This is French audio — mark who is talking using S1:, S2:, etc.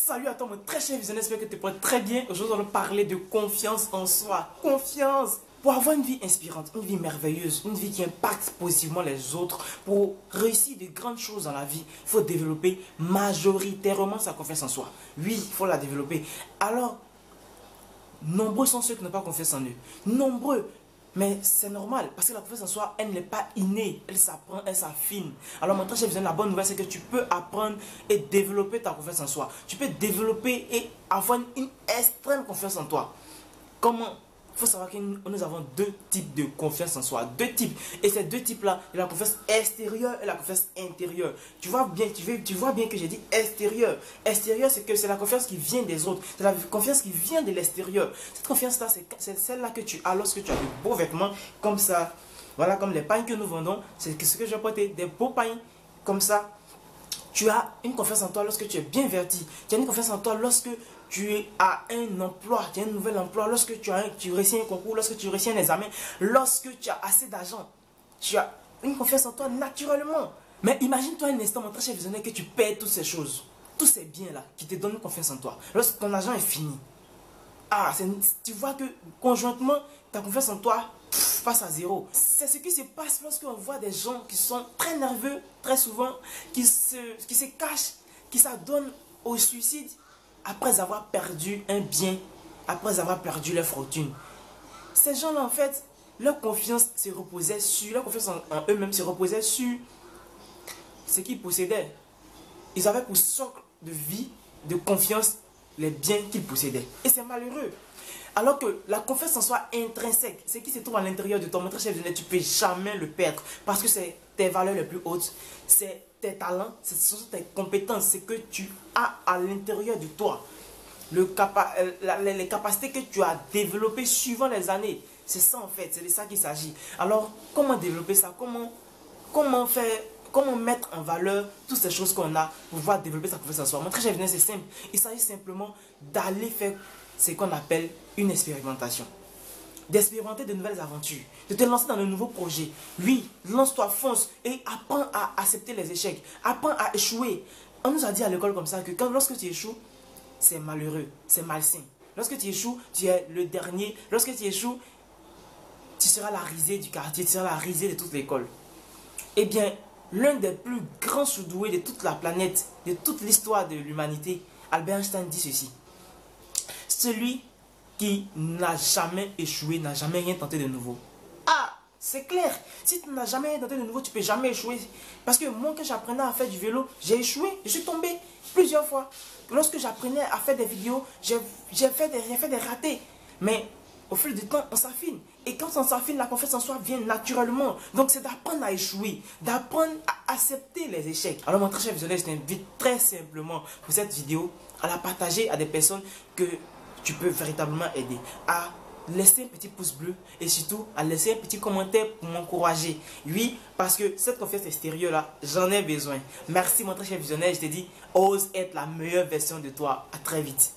S1: Salut à toi mon très cher visionnaire, j'espère que tu portes très bien. Aujourd'hui on va parler de confiance en soi. Confiance. Pour avoir une vie inspirante, une vie merveilleuse, une vie qui impacte positivement les autres, pour réussir de grandes choses dans la vie, il faut développer majoritairement sa confiance en soi. Oui, il faut la développer. Alors, nombreux sont ceux qui n'ont pas confiance en eux. Nombreux. Mais c'est normal, parce que la confiance en soi, elle n'est pas innée, elle s'apprend, elle s'affine. Alors mon très cher visionnaire, la bonne nouvelle, c'est que tu peux apprendre et développer ta confiance en soi. Tu peux développer et avoir une extrême confiance en toi. Comment? Il faut savoir que nous avons deux types de confiance en soi. Deux types. Et ces deux types-là, il y a la confiance extérieure et la confiance intérieure. Tu vois bien que j'ai dit extérieure. Extérieure, c'est la confiance qui vient des autres. C'est la confiance qui vient de l'extérieur. Cette confiance-là, c'est celle-là que tu as lorsque tu as de beaux vêtements comme ça. Voilà, comme les pains que nous vendons. C'est ce que j'ai porté, des beaux pains comme ça. Tu as une confiance en toi lorsque tu es bien vêtu. Tu as une confiance en toi lorsque tu as un emploi, tu as un nouvel emploi, lorsque tu réussis un concours, lorsque tu réussis un examen, lorsque tu as assez d'argent. Tu as une confiance en toi naturellement. Mais imagine-toi un instant, mon très cher visionnaire, que tu perds toutes ces choses, tous ces biens-là qui te donnent une confiance en toi. Lorsque ton argent est fini, tu vois que conjointement, ta confiance en toi passe à zéro. C'est ce qui se passe lorsqu'on voit des gens qui sont très nerveux, très souvent, qui se cachent, qui s'adonnent au suicide après avoir perdu un bien, après avoir perdu leur fortune. Ces gens-là, en fait, leur confiance se reposait sur, leur confiance en eux-mêmes se reposait sur ce qu'ils possédaient. Ils avaient pour socle de vie, de confiance, les biens qu'ils possédaient. Et c'est malheureux. Alors que la confiance en soi intrinsèque, ce qui se trouve à l'intérieur de toi, mon très cher visionnaire, tu ne peux jamais le perdre. Parce que c'est tes valeurs les plus hautes, c'est tes talents, ce sont tes compétences, c'est que tu as à l'intérieur de toi. Les capacités que tu as développées suivant les années. C'est ça en fait, c'est de ça qu'il s'agit. Alors, comment développer ça? Comment mettre en valeur toutes ces choses qu'on a pour pouvoir développer sa confiance en soi? Mon très cher visionnaire, c'est simple. Il s'agit simplement d'aller faire ce qu'on appelle une expérimentation. D'expérimenter de nouvelles aventures, de te lancer dans de nouveaux projets. Oui, lance-toi, fonce et apprends à accepter les échecs. Apprends à échouer. On nous a dit à l'école comme ça que lorsque tu échoues, c'est malheureux, c'est malsain. Lorsque tu échoues, tu es le dernier. Lorsque tu échoues, tu seras la risée du quartier, tu seras la risée de toute l'école. Eh bien, l'un des plus grands surdoués de toute la planète, de toute l'histoire de l'humanité, Albert Einstein dit ceci. Celui qui n'a jamais échoué, n'a jamais rien tenté de nouveau. Ah, c'est clair. Si tu n'as jamais rien tenté de nouveau, tu ne peux jamais échouer. Parce que moi, quand j'apprenais à faire du vélo, j'ai échoué. Je suis tombé plusieurs fois. Lorsque j'apprenais à faire des vidéos, j'ai fait des ratés. Mais au fil du temps, on s'affine. Et quand on s'affine, la confiance en soi vient naturellement. Donc c'est d'apprendre à échouer, d'apprendre à accepter les échecs. Alors mon très cher visionnaire, je t'invite très simplement pour cette vidéo à la partager à des personnes que tu peux véritablement aider, à laisser un petit pouce bleu et surtout à laisser un petit commentaire pour m'encourager. Oui, parce que cette confiance extérieure là, j'en ai besoin. Merci mon très cher visionnaire, je te dis, ose être la meilleure version de toi. À très vite.